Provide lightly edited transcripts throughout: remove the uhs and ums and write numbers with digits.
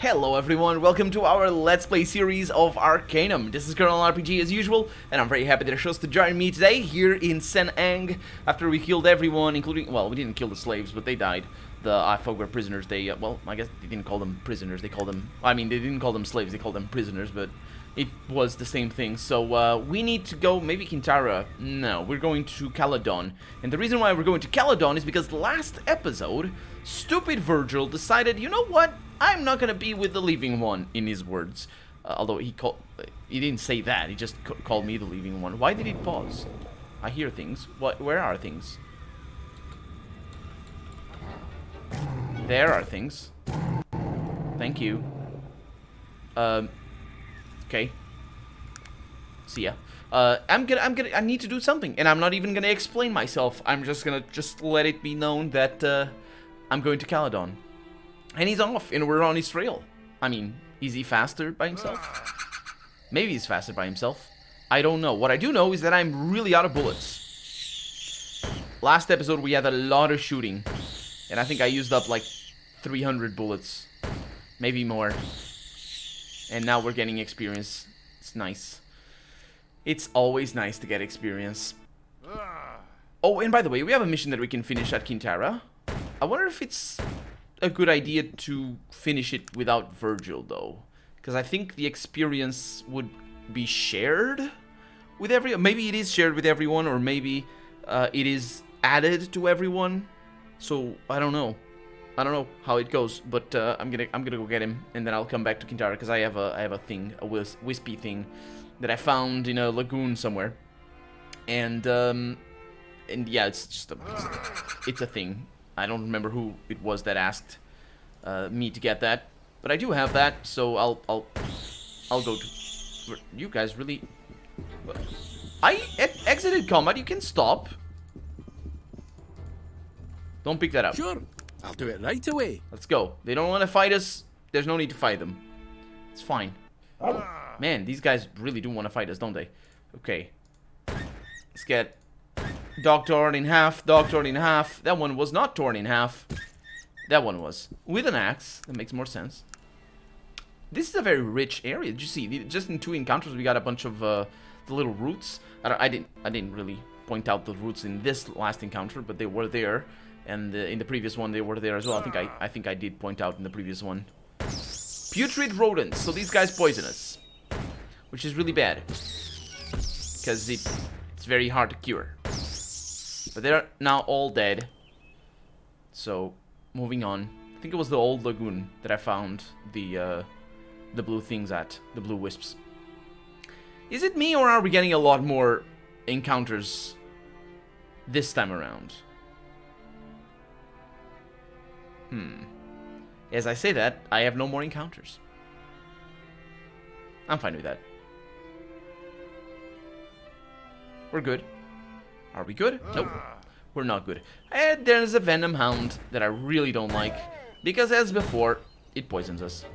Hello everyone, welcome to our Let's Play series of Arcanum. This is Colonel RPG as usual, and I'm very happy that you're chose to join me today here in Senang after we killed everyone, including, well, we didn't kill the slaves, but they died. The I folk were prisoners. They, well, I guess they didn't call them prisoners, they called them, I mean, they didn't call them slaves, they called them prisoners, but it was the same thing. So, we need to go, maybe Kintara. No, we're going to Caladon. And the reason why we're going to Caladon is because last episode, stupid Virgil decided, you know what? I'm not gonna be with the Leaving One, in his words. Although he didn't say that, he just called me the Leaving One. Why did he pause? I hear things. Where are things? There are things. Thank you. Okay. See ya. I need to do something, and I'm not even gonna explain myself. I'm just gonna let it be known that, I'm going to Caladon. And he's off, and we're on his trail. I mean, is he faster by himself? Maybe he's faster by himself. I don't know. What I do know is that I'm really out of bullets. Last episode, we had a lot of shooting. And I think I used up like 300 bullets. Maybe more. And now we're getting experience. It's nice. It's always nice to get experience. Oh, and by the way, we have a mission that we can finish at Kintara. I wonder if it's a good idea to finish it without Virgil, though, because I think the experience would be shared with everyone. Maybe it is shared with everyone, or maybe it is added to everyone. So I don't know. I don't know how it goes, but I'm gonna go get him, and then I'll come back to Kintara because I have a thing, a wispy thing that I found in a lagoon somewhere, and yeah, it's just it's a thing. I don't remember who it was that asked me to get that, but I do have that, so I'll go to. You guys really? I exited combat. You can stop. Don't pick that up. Sure, I'll do it right away. Let's go. They don't want to fight us. There's no need to fight them. It's fine. Man, these guys really do want to fight us, don't they? Okay. Let's get dog torn in half, dog torn in half. That one was not torn in half. That one was. With an axe. That makes more sense. This is a very rich area. Did you see? Just in 2 encounters, we got a bunch of the little roots. I didn't really point out the roots in this last encounter, but they were there. And in the previous one, they were there as well. I think I did point out in the previous one. Putrid rodents. So these guys poison us, which is really bad, because it's very hard to cure. But they're now all dead. So, moving on. I think it was the old lagoon that I found the blue things at. The blue wisps. Is it me, or are we getting a lot more encounters this time around? As I say that, I have no more encounters. I'm fine with that. We're good. Are we good? Nope. We're not good. And there's a venom hound that I really don't like, because as before, it poisons us.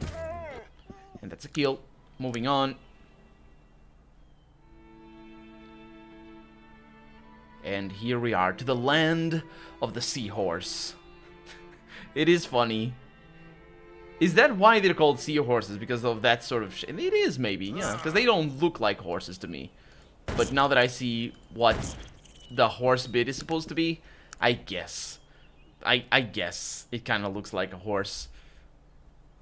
And that's a kill. Moving on. And here we are, to the land of the seahorse. It is funny. Is that why they're called seahorses? Because of that sort of shit? It is, maybe, yeah. Because they don't look like horses to me. But now that I see what the horse bit is supposed to be, I guess. I guess it kind of looks like a horse.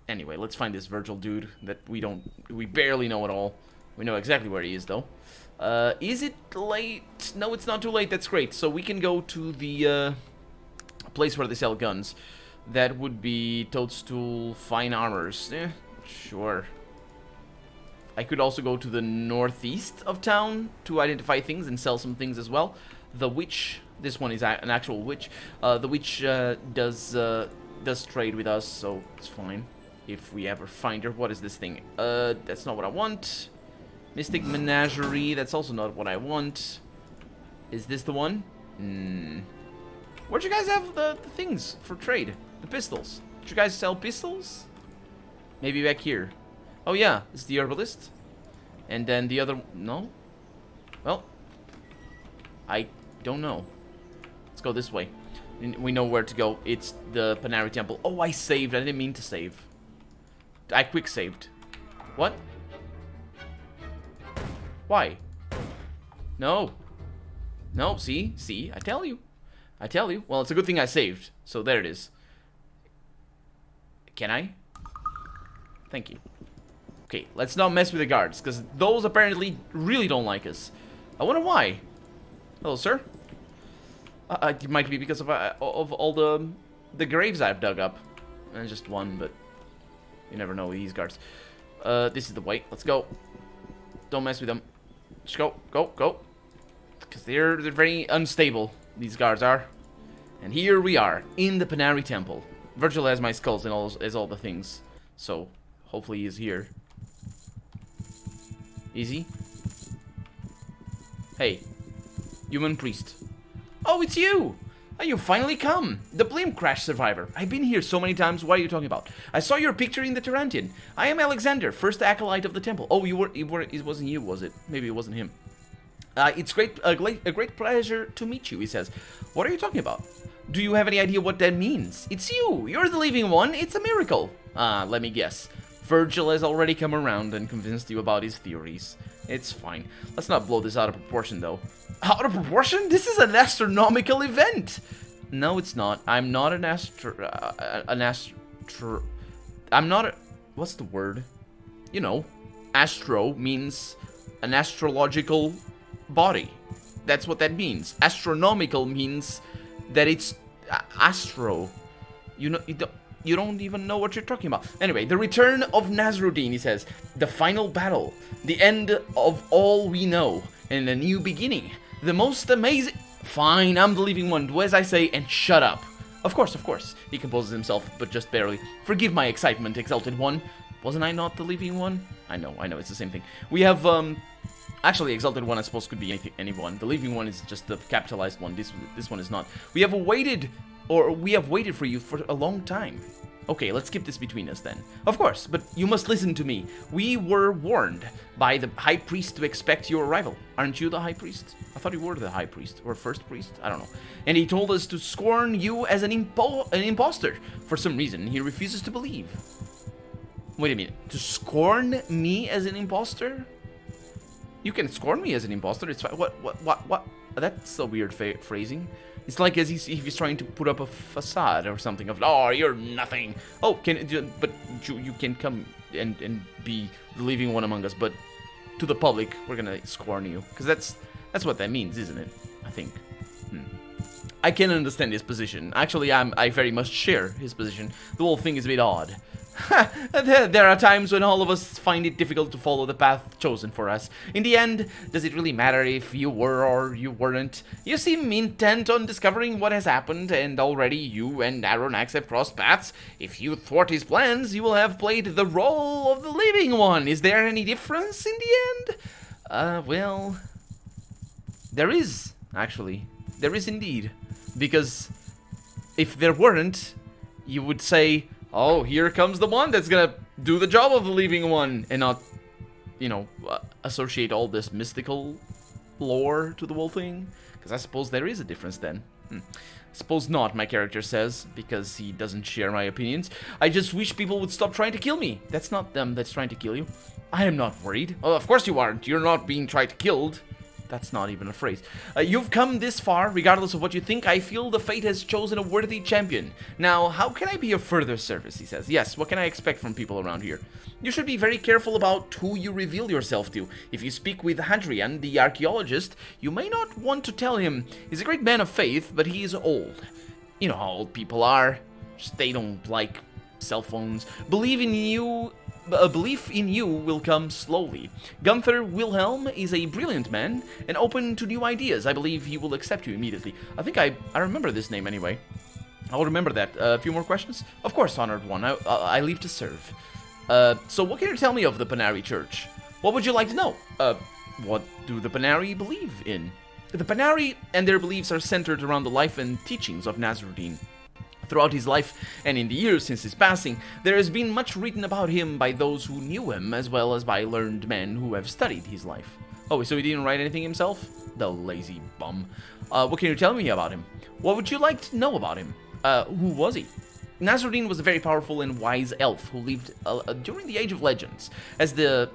Anyway, let's find this Virgil dude that we barely know at all. We know exactly where he is, though. Is it late? No, it's not too late. That's great. So we can go to the place where they sell guns. That would be Toadstool Fine Armors. Sure. I could also go to the northeast of town to identify things and sell some things as well. The witch, this one is an actual witch. The witch does trade with us, so it's fine if we ever find her. What is this thing? That's not what I want. Mystic Menagerie, that's also not what I want. Is this the one? Where'd you guys have the things for trade? The pistols. Did you guys sell pistols? Maybe back here. Oh yeah, it's the herbalist. And then the other... No? Well, I don't know. Let's go this way. We know where to go. It's the Panari temple. Oh, I saved. I didn't mean to save. I quick saved. What? Why? No. No, see, I tell you. Well, it's a good thing I saved. So there it is. Can I? Thank you. Okay, let's not mess with the guards, because those apparently really don't like us. I wonder why. Hello, sir. It might be because of all the graves I've dug up. And just one, but you never know with these guards. This is the way. Let's go. Don't mess with them. Just go. Because they're very unstable, these guards are. And here we are, in the Panari temple. Virgil has my skulls and all the things. So, hopefully he's here. Is he? Hey, human priest. Oh, it's you! Oh, you finally come! The plane crash survivor. I've been here so many times, what are you talking about? I saw your picture in the Tarantian. I am Alexander, first acolyte of the temple. Oh, it wasn't you, was it? Maybe it wasn't him. It's a great pleasure to meet you, he says. What are you talking about? Do you have any idea what that means? It's you! You're the living one! It's a miracle! Let me guess. Virgil has already come around and convinced you about his theories. It's fine. Let's not blow this out of proportion, though. Out of proportion? This is an astronomical event! No, it's not. I'm not an I'm not a... What's the word? You know, astro means an astrological body. That's what that means. Astronomical means that it's astro. You know, you don't even know what you're talking about. Anyway, the return of Nasruddin, he says. The final battle. The end of all we know. And a new beginning. The most amazing... Fine, I'm the living one. Do as I say and shut up. Of course. He composes himself, but just barely. Forgive my excitement, exalted one. Wasn't I not the living one? I know, it's the same thing. We have, actually, exalted one, I suppose, could be anyone. The living one is just the capitalized one. This one is not. We have waited for you for a long time. Okay, let's keep this between us then. Of course, but you must listen to me. We were warned by the high priest to expect your arrival. Aren't you the high priest? I thought you were the high priest, or first priest. I don't know. And he told us to scorn you as an imposter. For some reason, he refuses to believe. Wait a minute. To scorn me as an imposter? You can scorn me as an imposter. It's fine. What? That's a weird phrasing. It's like as if he's trying to put up a facade or something of, oh, you're nothing. Oh, but you can come and be the living one among us, but to the public, we're gonna scorn you. Because that's what that means, isn't it? I think. I can understand his position. Actually, I very much share his position. The whole thing is a bit odd. There are times when all of us find it difficult to follow the path chosen for us. In the end, does it really matter if you were or you weren't? You seem intent on discovering what has happened, and already you and Aronax have crossed paths. If you thwart his plans, you will have played the role of the living one. Is there any difference in the end? Well, there is, actually. There is indeed. Because if there weren't, you would say, oh, here comes the one that's gonna do the job of the living one, and not, you know, associate all this mystical lore to the whole thing. Because I suppose there is a difference then. Suppose not, my character says, because he doesn't share my opinions. I just wish people would stop trying to kill me. That's not them that's trying to kill you. I am not worried. Oh, of course you aren't. You're not being killed. That's not even a phrase. You've come this far, regardless of what you think. I feel the fate has chosen a worthy champion. Now, how can I be of further service, he says. Yes, what can I expect from people around here? You should be very careful about who you reveal yourself to. If you speak with Hadrian, the archaeologist, you may not want to tell him. He's a great man of faith, but he is old. You know how old people are. They don't like cell phones. A belief in you will come slowly. Gunther Wilhelm is a brilliant man and open to new ideas. I believe he will accept you immediately. I think I remember this name anyway. I'll remember that. A few more questions? Of course, honored one. I leave to serve. So what can you tell me of the Panari Church? What would you like to know? What do the Panari believe in? The Panari and their beliefs are centered around the life and teachings of Nasruddin. Throughout his life, and in the years since his passing, there has been much written about him by those who knew him, as well as by learned men who have studied his life. Oh, so he didn't write anything himself? The lazy bum. What can you tell me about him? What would you like to know about him? Who was he? Nasruddin was a very powerful and wise elf who lived during the Age of Legends. As the...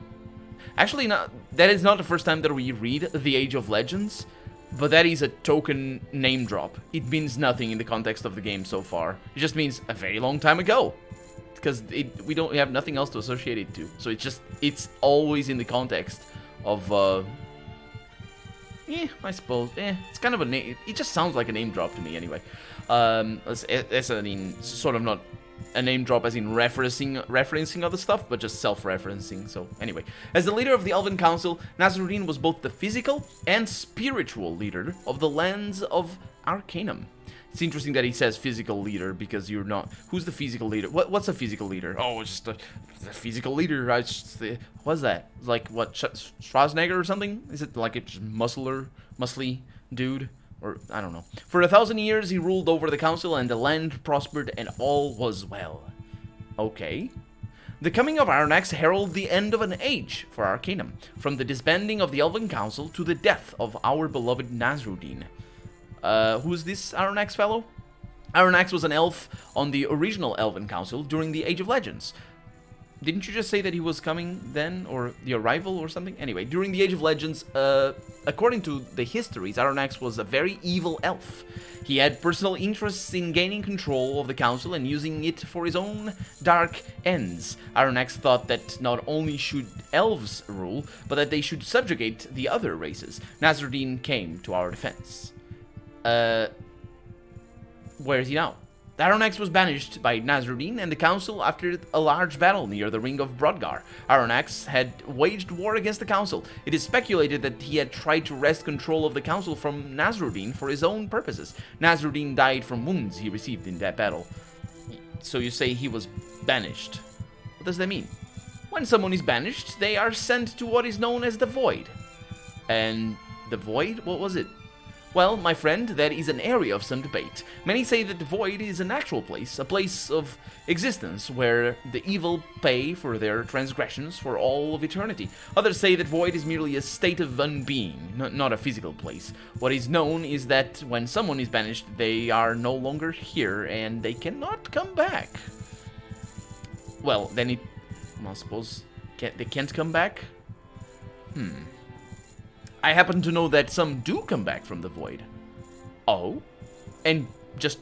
Actually, that is not the first time that we read the Age of Legends, but that is a token name drop. It means nothing in the context of the game so far. It just means a very long time ago. Because we have nothing else to associate it to. So it's always in the context of... I suppose. It's kind of a name. It just sounds like a name drop to me, anyway. It's sort of not a name drop as in referencing other stuff, but just self-referencing. So, anyway. As the leader of the Elven Council, Nasruddin was both the physical and spiritual leader of the lands of Arcanum. It's interesting that he says physical leader, because you're not... Who's the physical leader? What's a physical leader? Oh, it's just a physical leader. What's that? Like, what, Schwarzenegger or something? Is it like a just muscly dude? Or, I don't know. For 1,000 years, he ruled over the council, and the land prospered, and all was well. Okay. The coming of Arronax heralded the end of an age for Arcanum, from the disbanding of the Elven Council to the death of our beloved Nasruddin. Who's this Arronax fellow? Arronax was an elf on the original Elven Council during the Age of Legends. Didn't you just say that he was coming then, or the arrival or something? Anyway, during the Age of Legends, according to the histories, Arronax was a very evil elf. He had personal interests in gaining control of the council and using it for his own dark ends. Arronax thought that not only should elves rule, but that they should subjugate the other races. Nasruddin came to our defense. Where is he now? Arronax was banished by Nasruddin and the council after a large battle near the Ring of Brodgar. Arronax had waged war against the council. It is speculated that he had tried to wrest control of the council from Nasruddin for his own purposes. Nasruddin died from wounds he received in that battle. So you say he was banished. What does that mean? When someone is banished, they are sent to what is known as the Void. And the Void? What was it? Well, my friend, that is an area of some debate. Many say that the Void is an actual place, a place of existence where the evil pay for their transgressions for all of eternity. Others say that Void is merely a state of unbeing, not a physical place. What is known is that when someone is banished, they are no longer here and they cannot come back. Well, then I suppose they can't come back? I happen to know that some do come back from the Void. Oh? And just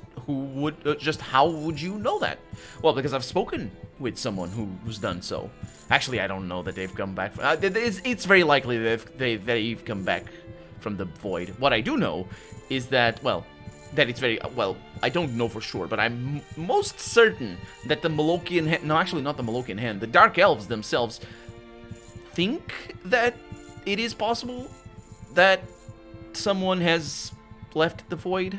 how would you know that? Well, because I've spoken with someone who's done so. Actually, I don't know that they've come back. It's very likely that they've come back from the Void. What I do know is that, well, that it's very, well, I don't know for sure, but I'm most certain that the Malokian Hand, no, actually not the Malokian Hand, the Dark Elves themselves think that it is possible that someone has left the Void.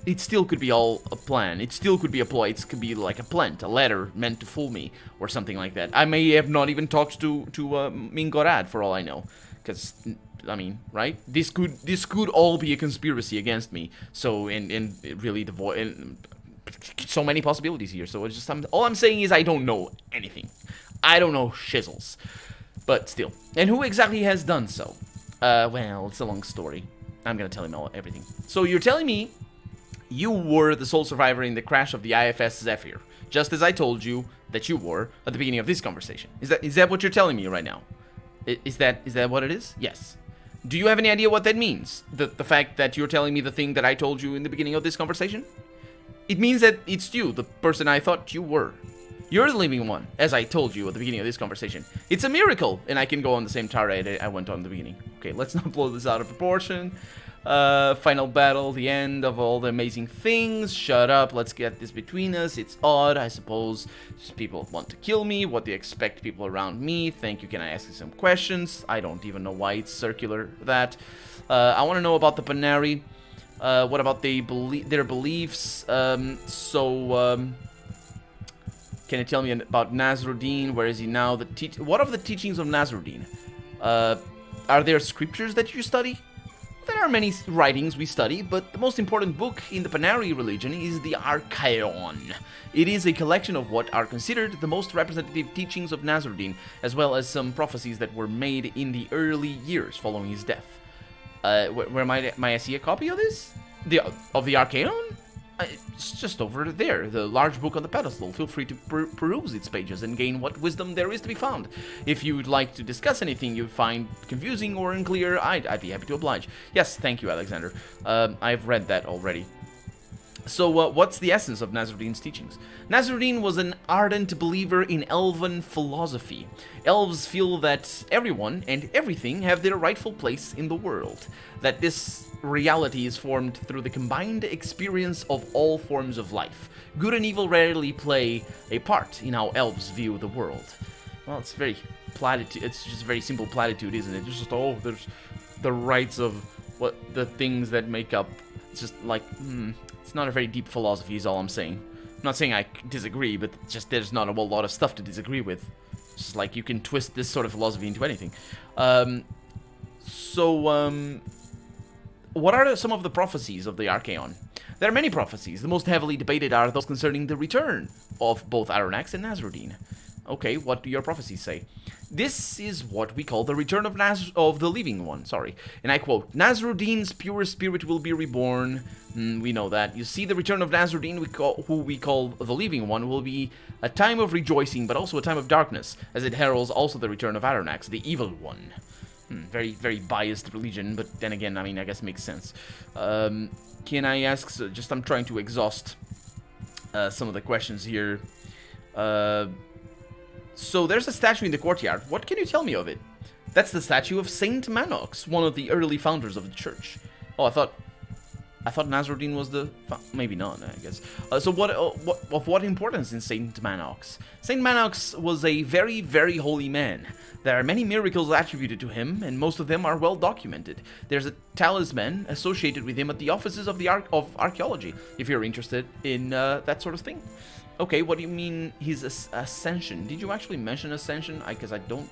It still could be all a plan. It still could be a ploy. It could be like a plant, a letter meant to fool me, or something like that. I may have not even talked to Mingorad for all I know, because I mean, right? This could all be a conspiracy against me. So and really the Void. And so many possibilities here. So it's just all I'm saying is I don't know anything. I don't know shizzles, but still. And who exactly has done so? Well, it's a long story. I'm gonna tell him everything. So you're telling me you were the sole survivor in the crash of the IFS Zephyr, just as I told you that you were at the beginning of this conversation. Is that what you're telling me right now? Is that what it is? Yes. Do you have any idea what that means? The fact that you're telling me the thing that I told you in the beginning of this conversation? It means that it's you, the person I thought you were. You're the living one, as I told you at the beginning of this conversation. It's a miracle, and I can go on the same tirade I went on in the beginning. Okay, let's not blow this out of proportion. Final battle, the end of all the amazing things. Shut up, let's get this between us. It's odd, I suppose. People want to kill me. What do you expect people around me? Thank you, can I ask you some questions? I don't even know why it's circular, that. I want to know about the Panari. What about their beliefs? Can you tell me about Nasruddin? Where is he now? What are the teachings of Nasruddin? Are there scriptures that you study? There are many writings we study, but the most important book in the Panari religion is the Arcanum. It is a collection of what are considered the most representative teachings of Nasruddin, as well as some prophecies that were made in the early years following his death. Where might I see a copy of this? Of the Arcanum? It's just over there, the large book on the pedestal. Feel free to peruse its pages and gain what wisdom there is to be found. If you would like to discuss anything you find confusing or unclear, I'd be happy to oblige. Yes, thank you, Alexander. I've read that already. So, what's the essence of Nasruddin's teachings? Nasruddin was an ardent believer in elven philosophy. Elves feel that everyone and everything have their rightful place in the world. That this reality is formed through the combined experience of all forms of life. Good and evil rarely play a part in how elves view the world. Well, it's very platitude. It's just very simple platitude, isn't it? It's just, oh, there's the rights of what the things that make up. It's just like, it's not a very deep philosophy is all I'm saying. I'm not saying I disagree, but just there's not a whole lot of stuff to disagree with. It's just like you can twist this sort of philosophy into anything. What are some of the prophecies of the Archaon? There are many prophecies. The most heavily debated are those concerning the return of both Aronnax and Nasruddin. Okay, what do your prophecies say? This is what we call the return of the Living One, sorry. And I quote, Nasruddin's pure spirit will be reborn. We know that. You see, the return of Nasruddin, who we call the Living One, will be a time of rejoicing, but also a time of darkness, as it heralds also the return of Aronnax, the Evil One. Very, very biased religion, but then again, I mean, I guess it makes sense. Can I ask, so just I'm trying to exhaust some of the questions here. So there's a statue in the courtyard. What can you tell me of it? That's the statue of Saint Manox, one of the early founders of the church. Oh, I thought Nasruddin was the... Maybe not, I guess. So what importance in Saint Manox? Saint Manox was a very, very holy man. There are many miracles attributed to him, and most of them are well documented. There's a talisman associated with him at the offices of the archaeology, if you're interested in that sort of thing. Okay, what do you mean his ascension? Did you actually mention ascension? Because I don't...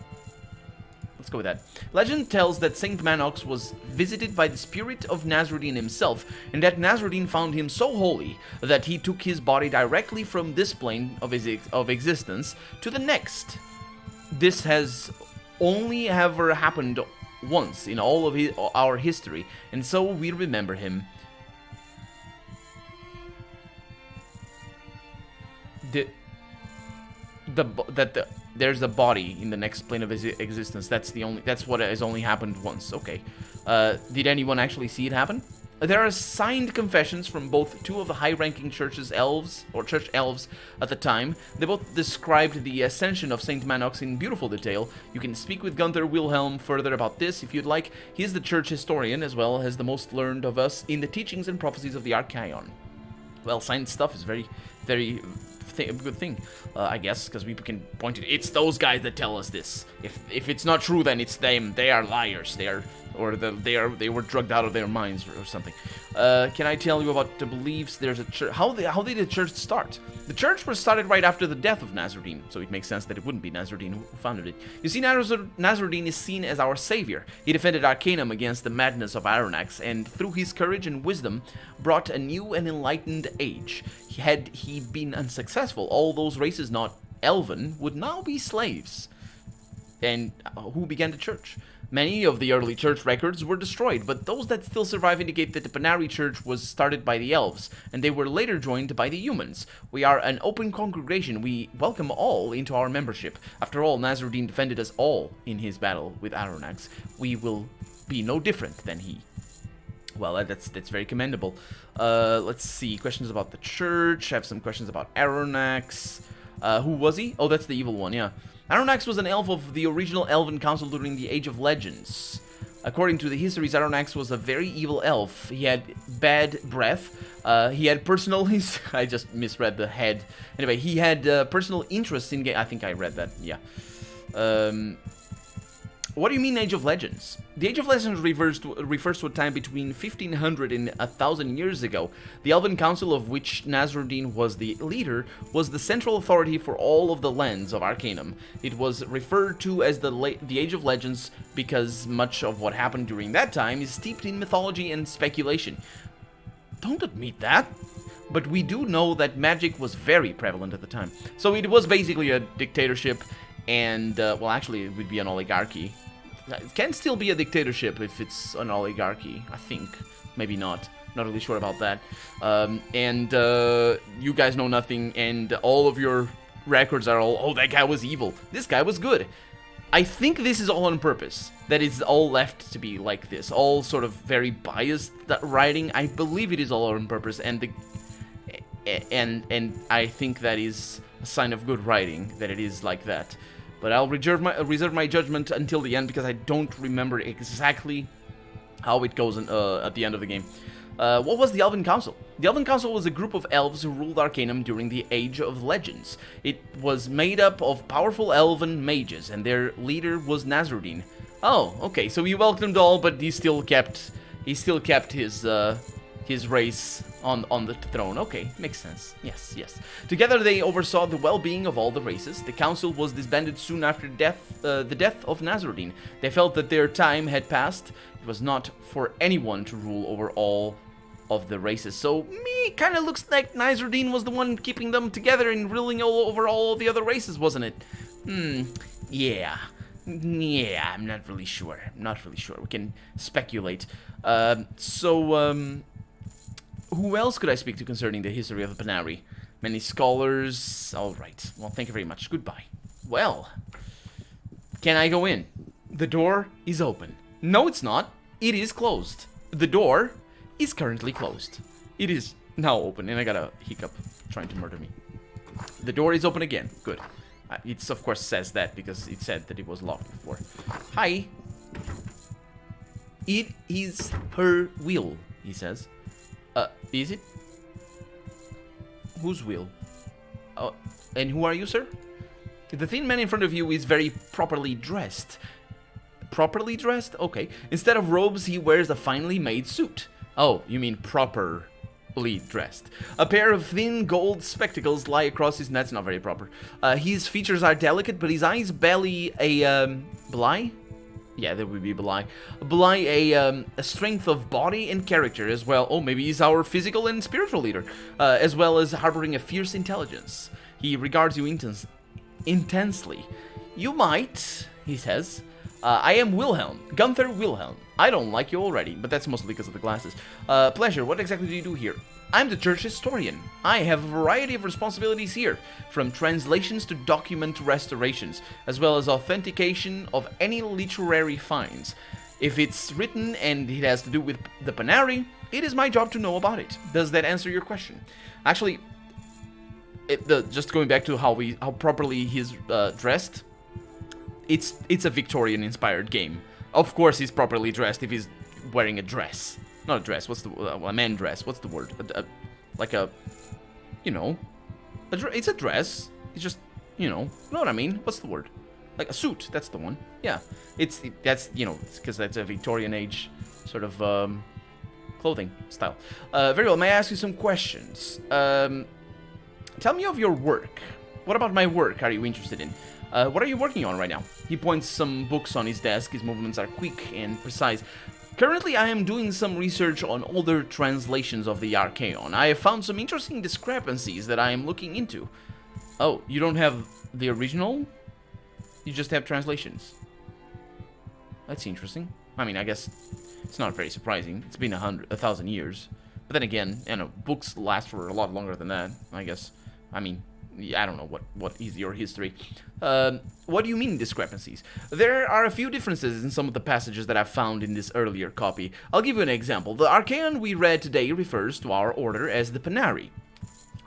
Let's go with that. Legend tells that Saint Manox was visited by the spirit of Nasruddin himself, and that Nasruddin found him so holy that he took his body directly from this plane of existence to the next. This has only ever happened once in all of our history, and so we remember him. There's a body in the next plane of his existence. That's what has only happened once. Okay. Did anyone actually see it happen? There are signed confessions from two of the high-ranking church elves at the time. They both described the ascension of Saint Manox in beautiful detail. You can speak with Gunther Wilhelm further about this if you'd like. He is the church historian as well as the most learned of us in the teachings and prophecies of the Archaon. Well, signed stuff is very, very good thing, I guess, because we can point it. It's those guys that tell us this. If it's not true, then it's them. They are liars. They were drugged out of their minds or something. Can I tell you about the beliefs? There's a church. How did the church start? The church was started right after the death of Nasruddin, so it makes sense that it wouldn't be Nasruddin who founded it. You see, Nasruddin is seen as our savior. He defended Arcanum against the madness of Aronnax, and through his courage and wisdom, brought a new and enlightened age. Had he been unsuccessful, all those races not elven would now be slaves. And who began the church? Many of the early church records were destroyed, but those that still survive indicate that the Panari church was started by the elves, and they were later joined by the humans. We are an open congregation. We welcome all into our membership. After all, Nasruddin defended us all in his battle with Aronnax. We will be no different than he. Well, that's very commendable. Let's see. Questions about the church. I have some questions about Aronnax. Who was he? Oh, that's the evil one, yeah. Aronnax was an elf of the original Elven Council during the Age of Legends. According to the histories, Aronnax was a very evil elf. He had bad breath. He had personal... I just misread the head. Anyway, he had personal interest in... I think I read that, yeah. What do you mean Age of Legends? The Age of Legends refers to a time between 1500 and 1000 years ago. The Elven Council, of which Nasruddin was the leader, was the central authority for all of the lands of Arcanum. It was referred to as the Age of Legends because much of what happened during that time is steeped in mythology and speculation. Don't admit that. But we do know that magic was very prevalent at the time. So it was basically a dictatorship and, well, actually it would be an oligarchy. It can still be a dictatorship if it's an oligarchy, I think. maybe not. Not really sure about that. And you guys know nothing, and all of your records are all, oh, that guy was evil. This guy was good. I think this is all on purpose. That it's all left to be like this. All sort of very biased writing. I believe it is all on purpose, and I think that is a sign of good writing, that it is like that. But I'll reserve my judgment until the end, because I don't remember exactly how it goes at the end of the game. What was the Elven Council? The Elven Council was a group of elves who ruled Arcanum during the Age of Legends. It was made up of powerful elven mages, and their leader was Nasruddin. Oh, okay, so he welcomed all, but he still kept his race on the throne. Okay, makes sense. Yes, yes. Together they oversaw the well-being of all the races. The council was disbanded soon after the death of Nasruddin. They felt that their time had passed. It was not for anyone to rule over all of the races. So, me, kind of looks like Nasruddin was the one keeping them together and ruling over all of the other races, wasn't it? Yeah. Yeah, I'm not really sure. We can speculate. Who else could I speak to concerning the history of the Panari? Many scholars. Alright. Well, thank you very much. Goodbye. Well, can I go in? The door is open. No, it's not. It is closed. The door is currently closed. It is now open, and I got a hiccup trying to murder me. The door is open again. Good. It, of course, says that because it said that it was locked before. Hi. It is her will, he says. Is it? Whose will? Oh, and who are you, sir? The thin man in front of you is very properly dressed. Properly dressed? Okay. Instead of robes, he wears a finely made suit. Oh, you mean properly dressed. A pair of thin gold spectacles lie across his neck. That's not very proper. His features are delicate, but his eyes belly a, belie? Yeah, that would be belie. Belie a strength of body and character as well. Oh, maybe he's our physical and spiritual leader. As well as harboring a fierce intelligence. He regards you intensely. You might, he says. I am Wilhelm, Gunther Wilhelm. I don't like you already, but that's mostly because of the glasses. Pleasure, what exactly do you do here? I'm the church historian. I have a variety of responsibilities here, from translations to document restorations, as well as authentication of any literary finds. If it's written and it has to do with the Panari, it is my job to know about it. Does that answer your question? Actually, just going back to how properly he's dressed, it's a Victorian-inspired game. Of course he's properly dressed if he's wearing a dress. Not a dress, what's the... a man dress, what's the word? Like a... You know... it's a dress. It's just... You know what I mean? What's the word? Like a suit, that's the one. Yeah. That's, you know, because that's a Victorian age sort of, clothing style. Very well, may I ask you some questions? Tell me of your work. What about my work are you interested in? What are you working on right now? He points some books on his desk. His movements are quick and precise. Currently, I am doing some research on older translations of the Arcanum. I have found some interesting discrepancies that I am looking into. Oh, you don't have the original? You just have translations. That's interesting. I mean, I guess it's not very surprising. It's been 1,000 years. But then again, you know, books last for a lot longer than that, I guess. I mean... I don't know what is your history. What do you mean discrepancies? There are a few differences in some of the passages that I've found in this earlier copy. I'll give you an example. The Arcanum we read today refers to our order as the Panari.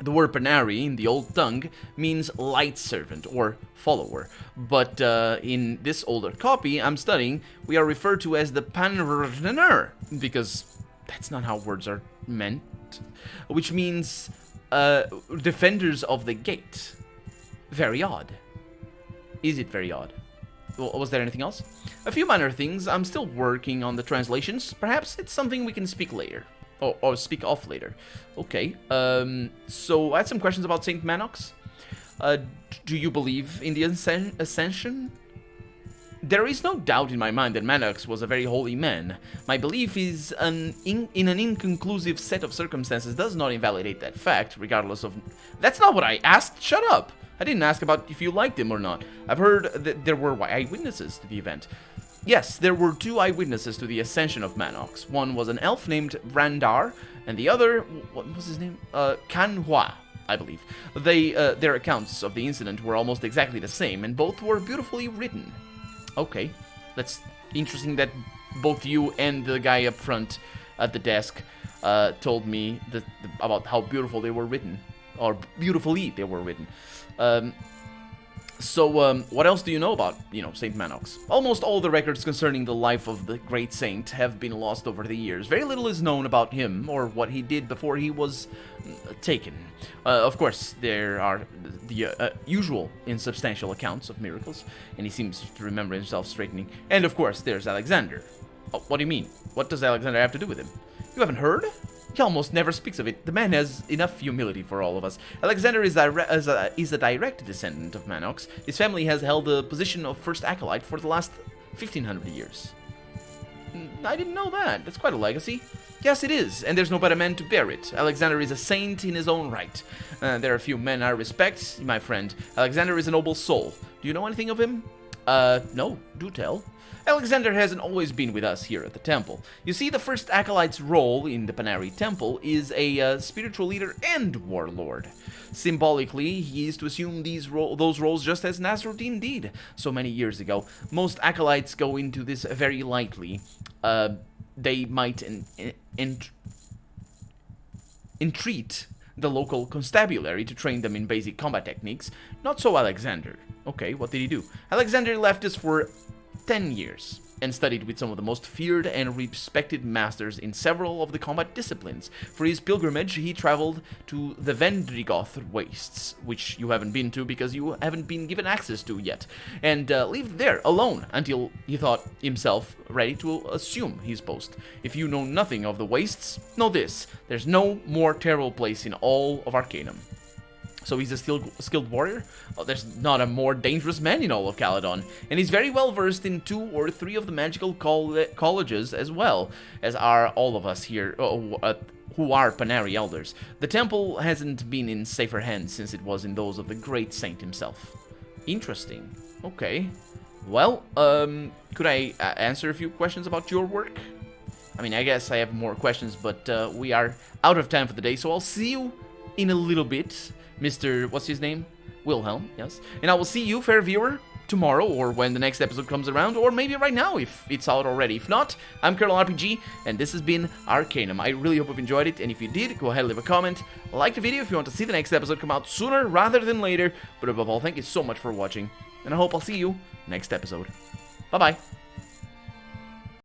The word Panari in the old tongue means light servant or follower, but in this older copy I'm studying, we are referred to as the Panari, because that's not how words are meant, which means... defenders of the gate. Very odd. Is it very odd? Was there anything else? A few minor things. I'm still working on the translations. Perhaps it's something we can speak later. Or speak off later. Okay. So I had some questions about Saint Manox. Do you believe in the Ascension? There is no doubt in my mind that Manox was a very holy man. My belief is in an inconclusive set of circumstances does not invalidate that fact, regardless of... That's not what I asked! Shut up! I didn't ask about if you liked him or not. I've heard that there were eyewitnesses to the event. Yes, there were 2 eyewitnesses to the ascension of Manox. One was an elf named Randar, and the other, what was his name? Kanhua, I believe. Their accounts of the incident were almost exactly the same, and both were beautifully written. Okay, that's interesting that both you and the guy up front at the desk told me about how beautiful they were written, or beautifully they were written. So, what else do you know about, Saint Manox? Almost all the records concerning the life of the great saint have been lost over the years. Very little is known about him, or what he did before he was taken. Of course, there are the usual insubstantial accounts of miracles, and he seems to remember himself straightening. And of course, there's Alexander. Oh, what do you mean? What does Alexander have to do with him? You haven't heard? He almost never speaks of it. The man has enough humility for all of us. Alexander is a direct descendant of Manox. His family has held the position of first acolyte for the last 1,500 years. I didn't know that. That's quite a legacy. Yes, it is, and there's no better man to bear it. Alexander is a saint in his own right. There are few men I respect, my friend. Alexander is a noble soul. Do you know anything of him? No, do tell. Alexander hasn't always been with us here at the temple. You see, the first acolyte's role in the Panari temple is a spiritual leader and warlord. Symbolically, he is to assume those roles just as Nasruddin did so many years ago. Most acolytes go into this very lightly. They might entreat the local constabulary to train them in basic combat techniques. Not so Alexander. Okay, what did he do? Alexander left us for 10 years and studied with some of the most feared and respected masters in several of the combat disciplines. For his pilgrimage, he traveled to the Vendrigoth wastes, which you haven't been to because you haven't been given access to yet, and lived there alone until he thought himself ready to assume his post. If you know nothing of the wastes, know this: there's no more terrible place in all of Arcanum. So he's a skilled warrior? Oh, there's not a more dangerous man in all of Caladon. And he's very well versed in 2 or 3 of the magical colleges, as well as are all of us here who are Panari elders. The temple hasn't been in safer hands since it was in those of the great saint himself. Interesting. Okay. Well, could I answer a few questions about your work? I mean, I guess I have more questions, but we are out of time for the day, so I'll see you in a little bit. Mr. What's his name? Wilhelm, yes. And I will see you, fair viewer, tomorrow or when the next episode comes around, or maybe right now if it's out already. If not, I'm Colonel RPG, and this has been Arcanum. I really hope you've enjoyed it, and if you did, go ahead and leave a comment. Like the video if you want to see the next episode come out sooner rather than later. But above all, thank you so much for watching, and I hope I'll see you next episode. Bye-bye.